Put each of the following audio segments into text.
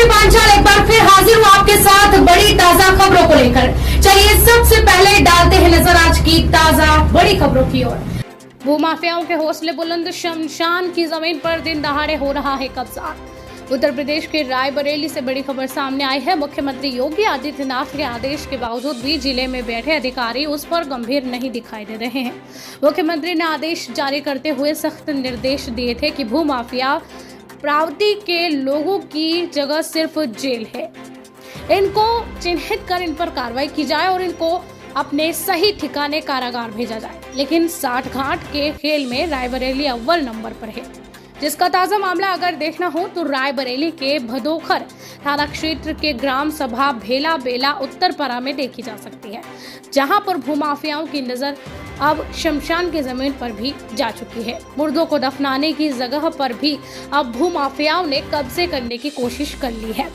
मैं पांचाल एक बार फिर हाजिर हूँ आपके साथ बड़ी ताजा खबरों को लेकर। चलिए सबसे पहले डालते हैं नजर आज की ताजा बड़ी खबरों की ओर। भूमाफियाओं के हौसले बुलंद, शमशान की जमीन पर दिन दहाड़े हो रहा है कब्जा। उत्तर प्रदेश के रायबरेली से बड़ी खबर सामने आई है। मुख्यमंत्री योगी आदित्यनाथ के आदेश के बावजूद भी जिले में बैठे अधिकारी उस पर गंभीर नहीं दिखाई दे रहे हैं। मुख्यमंत्री ने आदेश जारी करते हुए सख्त निर्देश दिए थे कि भूमाफिया प्रावती के लोगों की जगह सिर्फ जेल है, इनको चिन्हित कर इन पर कार्रवाई की जाए और इनको अपने सही ठिकाने कारागार भेजा जाए। लेकिन साठ घाट के खेल में रायबरेली अव्वल नंबर पर है। जिसका ताजा मामला अगर देखना हो तो रायबरेली के भदोखर थाना क्षेत्र के ग्राम सभा भेला बेला उत्तरपरा में देखी जा सकती है, जहां पर भूमाफियाओं की नजर अब शमशान की जमीन पर भी जा चुकी है। मुर्दों को दफनाने की जगह पर भी अब भूमाफियाओं ने कब्जे करने की कोशिश कर ली है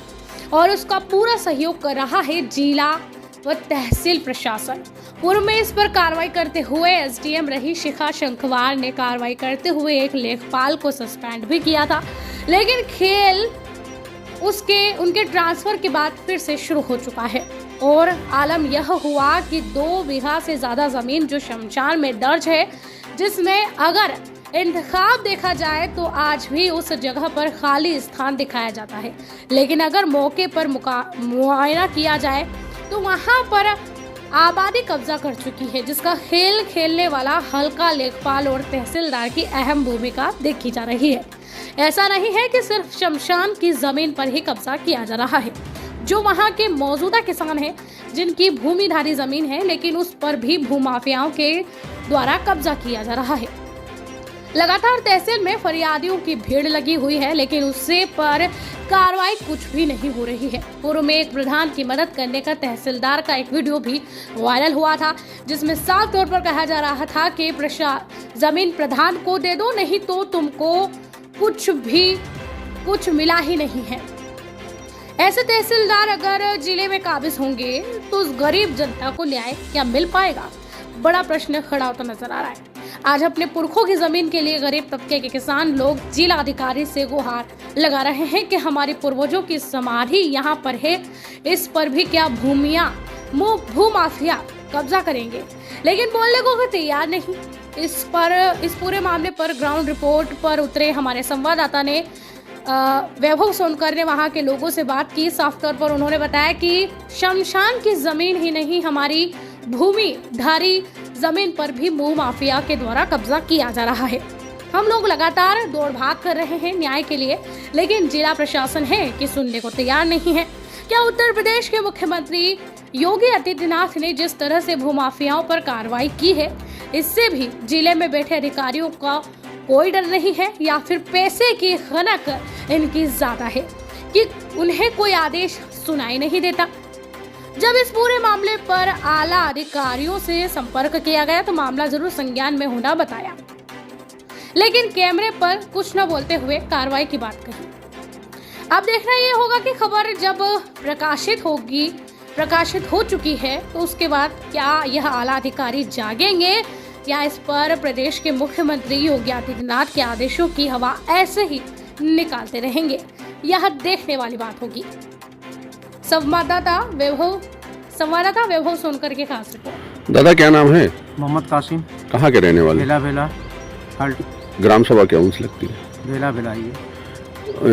और उसका पूरा सहयोग कर रहा है जिला व तहसील प्रशासन। पूर्व में इस पर कार्रवाई करते हुए एसडीएम रही शिखा शंखवार ने कार्रवाई करते हुए एक लेखपाल को सस्पेंड भी किया था, लेकिन खेल उनके ट्रांसफर के बाद फिर से शुरू हो चुका है और आलम यह हुआ कि 2 बीघा से ज्यादा जमीन जो शमशान में दर्ज है, जिसमें अगर इंतखाब देखा जाए तो आज भी उस जगह पर खाली स्थान दिखाया जाता है, लेकिन अगर मौके पर मुआयना किया जाए तो वहां पर आबादी कब्जा कर चुकी है, जिसका खेल खेलने वाला हल्का लेखपाल और तहसीलदार की अहम भूमिका देखी जा रही है। ऐसा नहीं है कि सिर्फ शमशान की जमीन पर ही कब्जा किया जा रहा है, जो वहां के मौजूदा किसान हैं जिनकी भूमिधारी जमीन है, लेकिन उस पर भी भूमाफियाओं के द्वारा कब्जा किया जा रहा है। लगातार तहसील में फरियादियों की भीड़ लगी हुई है, लेकिन उससे पर कार्रवाई कुछ भी नहीं हो रही है। पूर्व में एक प्रधान की मदद करने का तहसीलदार का एक वीडियो भी वायरल हुआ था, जिसमें साफ तौर पर कहा जा रहा था कि जमीन प्रधान को दे दो, नहीं तो तुमको कुछ मिला ही नहीं है। ऐसे तहसीलदार अगर जिले में काबिज होंगे तो उस गरीब जनता को न्याय क्या मिल पाएगा? बड़ा प्रश्न खड़ा होता नजर आ रहा है। आज अपने पुरखों की जमीन के लिए गरीब तबके के किसान लोग जिला अधिकारी से गुहार लगा रहे हैं कि हमारे पूर्वजों की समाधि यहाँ पर है, इस पर भी क्या भूमाफिया कब्जा करेंगे? लेकिन बोलने को तैयार नहीं। इस पूरे मामले पर ग्राउंड रिपोर्ट पर उतरे हमारे संवाददाता ने वैभव सोनकर ने वहां के लोगों से बात की। साफ तौर पर उन्होंने बताया कि शमशान की जमीन ही नहीं, हमारी भूमिधारी जमीन पर भी भूमाफिया के द्वारा कब्जा किया जा रहा है। हम लोग लगातार दौड़ भाग कर रहे हैं न्याय के लिए, लेकिन जिला प्रशासन है कि सुनने को तैयार नहीं है। क्या उत्तर प्रदेश के मुख्यमंत्री योगी आदित्यनाथ ने जिस तरह से भूमाफियाओं पर कार्रवाई की है, इससे भी जिले में बैठे अधिकारियों का कोई डर नहीं है, या फिर पैसे की खनक इनकी ज्यादा है कि उन्हें कोई आदेश सुनाई नहीं देता? जब इस पूरे मामले पर आला अधिकारियों से संपर्क किया गया तो मामला जरूर संज्ञान में होना बताया, लेकिन कैमरे पर कुछ न बोलते हुए कार्रवाई की बात कही। अब देखना ये होगा कि खबर जब प्रकाशित हो चुकी है तो उसके बाद क्या यह आला अधिकारी जागेंगे या इस पर प्रदेश के मुख्यमंत्री योगी आदित्यनाथ के आदेशों की हवा ऐसे ही निकालते रहेंगे? यह देखने वाली बात होगी। संवाददाता वैभव सोनकर के खास रिपोर्ट। दादा क्या नाम है? मोहम्मद कासिम। कहाँ के रहने वाले? भेला ग्राम सभा क्या उनसे लगती है? भेला ये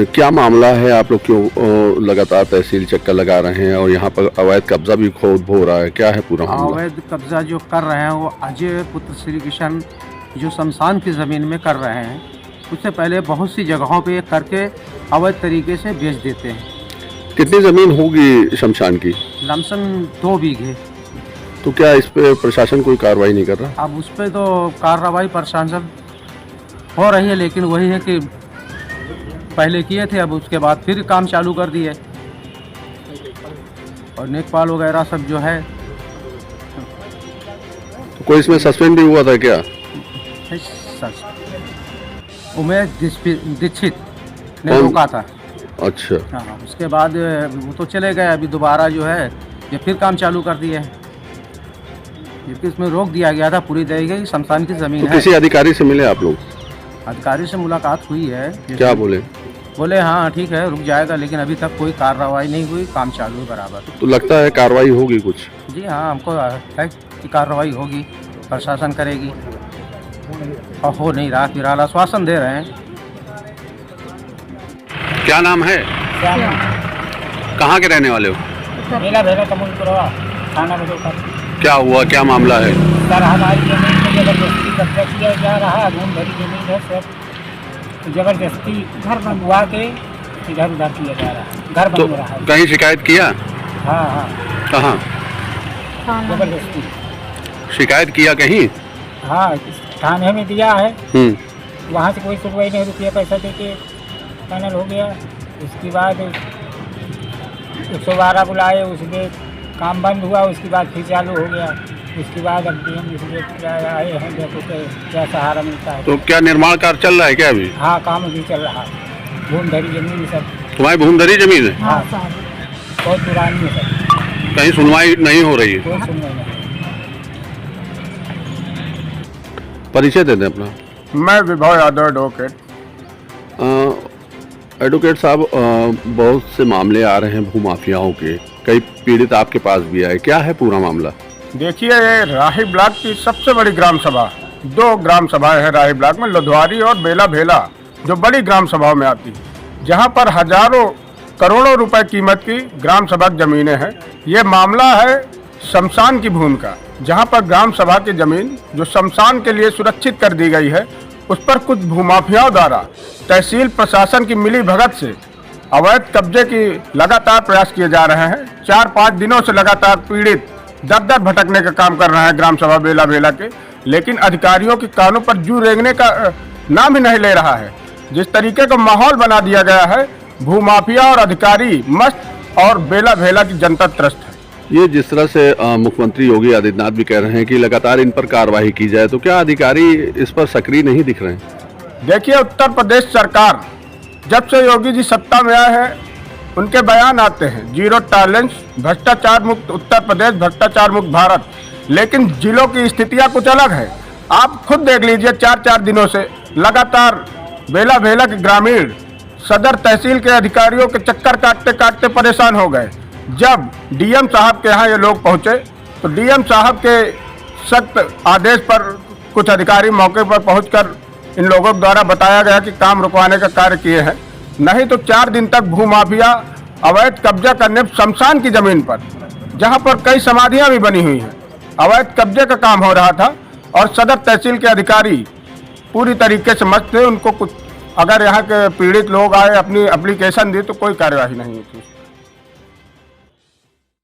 क्या मामला है? आप लोग क्यों लगातार तहसील चक्कर लगा रहे हैं और यहाँ पर अवैध कब्जा भी खूब हो रहा है? क्या है पूरा मामला? अवैध कब्जा जो कर रहे हैं वो अजय पुत्र श्री किशन जो शमशान की जमीन में कर रहे हैं, उससे पहले बहुत सी जगहों पे करके अवैध तरीके से बेच देते हैं। कितनी जमीन होगी शमशान की? लमसम 2 बीघे। तो क्या इस पे प्रशासन कोई कार्रवाई नहीं कर रहा? अब उस पर तो कार्रवाई प्रशासन हो रही है, लेकिन वही है कि पहले किए थे, अब उसके बाद फिर काम चालू कर दिए और लेखपाल वगैरह सब जो है। तो कोई इसमें सस्पेंड भी हुआ था क्या? उमेश दीक्षित ने रोका था। अच्छा। हाँ, उसके बाद वो तो चले गए, अभी दोबारा जो है ये फिर काम चालू कर दिए हैं, जबकि इसमें रोक दिया गया था पूरी तरीके की शमशान की जमीन तो है। किसी अधिकारी से मिले आप लोग? अधिकारी से मुलाकात हुई है। क्या बोले? बोले हाँ ठीक है रुक जाएगा, लेकिन अभी तक कोई कार्रवाई नहीं हुई, काम चालू है बराबर। तो लगता है कार्रवाई होगी कुछ? जी हाँ, हमको है कि कार्रवाई होगी, प्रशासन करेगी, और हो नहीं रहा, फिलहाल आश्वासन दे रहे हैं। क्या नाम है? कहाँ के रहने वाले हो? मेला भेला तमुलपुरवा थाना में पर। क्या हुआ, क्या मामला है? सर हमारी जमीन को जबरदस्ती कब्जा किया जा रहा है, घूम भरी जमीन है सर, जबरदस्ती घर बनवा के इधर उधर किया जा रहा है, घर तो बन रहा है। कहीं शिकायत किया? हाँ हाँ कहाँ जबरदस्ती, शिकायत किया कहीं? हाँ थाने में दिया है, हम्म। वहाँ से कोई सुनवाई नहीं, रुपया पैसा दे के फाइनल हो गया। उसके बाद 112 बुलाए, उसके काम बंद हुआ, उसके बाद फिर चालू हो गया। उसके बाद अब हम इसलिए आए हैं, देखो क्या सहारा मिलता है। तो क्या निर्माण कार्य चल रहा है क्या अभी? हाँ काम अभी चल रहा है, भूम धरी जमीन सब। तुम्हारी भूमधरी जमीन है? हाँ बहुत पुरानी है सर, कहीं सुनवाई नहीं हो रही है? कोई सुनवाई नहीं। परिचय दे दें अपना। मैं विभव यादव एडवोकेट। एडवोकेट साहब, बहुत से मामले आ रहे हैं भूमाफियाओं के, कई पीड़ित आपके पास भी आए, क्या है पूरा मामला? देखिए, ये राही ब्लॉक की सबसे बड़ी ग्राम सभा, 2 ग्राम सभाएं हैं राही ब्लॉक में, लोधवारी और बेला भेला, जो बड़ी ग्राम सभाओं में आती है, जहां पर हजारों करोड़ों रुपए कीमत की ग्राम सभा की जमीनें हैं। ये मामला है शमशान की भूमि का, जहां पर ग्राम सभा की जमीन जो शमशान के लिए सुरक्षित कर दी गई है, उस पर कुछ भूमाफियाओं द्वारा तहसील प्रशासन की मिली भगत से अवैध कब्जे की लगातार प्रयास किए जा रहे हैं। 4-5 दिनों से लगातार पीड़ित दर-दर भटकने का काम कर रहे हैं ग्राम सभा बेला भेला के, लेकिन अधिकारियों के कानों पर जू रेंगने का नाम ही नहीं ले रहा है। जिस तरीके का माहौल बना दिया गया है, भूमाफिया और अधिकारी मस्त और बेला भेला की जनता त्रस्त है। ये जिस तरह से मुख्यमंत्री योगी आदित्यनाथ भी कह रहे हैं कि लगातार इन पर कार्रवाई की जाए, तो क्या अधिकारी इस पर सक्रिय नहीं दिख रहे हैं? देखिए, उत्तर प्रदेश सरकार जब से योगी जी सत्ता में आए हैं, उनके बयान आते हैं जीरो टॉलरेंस, भ्रष्टाचार मुक्त उत्तर प्रदेश, भ्रष्टाचार मुक्त भारत, लेकिन जिलों की स्थितियां कुछ अलग है। आप खुद देख लीजिए, 4-4 दिनों से लगातार बेला भेला के ग्रामीण सदर तहसील के अधिकारियों के चक्कर काटते काटते परेशान हो गए। जब डीएम साहब के यहाँ ये लोग पहुँचे, तो डीएम साहब के सख्त आदेश पर कुछ अधिकारी मौके पर पहुंचकर इन लोगों द्वारा बताया गया कि काम रुकवाने का कार्य किए हैं, नहीं तो 4 दिन तक भूमाफिया अवैध कब्जा करने शमशान की जमीन पर, जहां पर कई समाधियां भी बनी हुई हैं, अवैध कब्जे का काम हो रहा था। और सदर तहसील के अधिकारी पूरी तरीके से मस्त थे। उनको कुछ अगर यहाँ के पीड़ित लोग आए, अपनी एप्लीकेशन दी, तो कोई कार्यवाही नहीं हुई थी।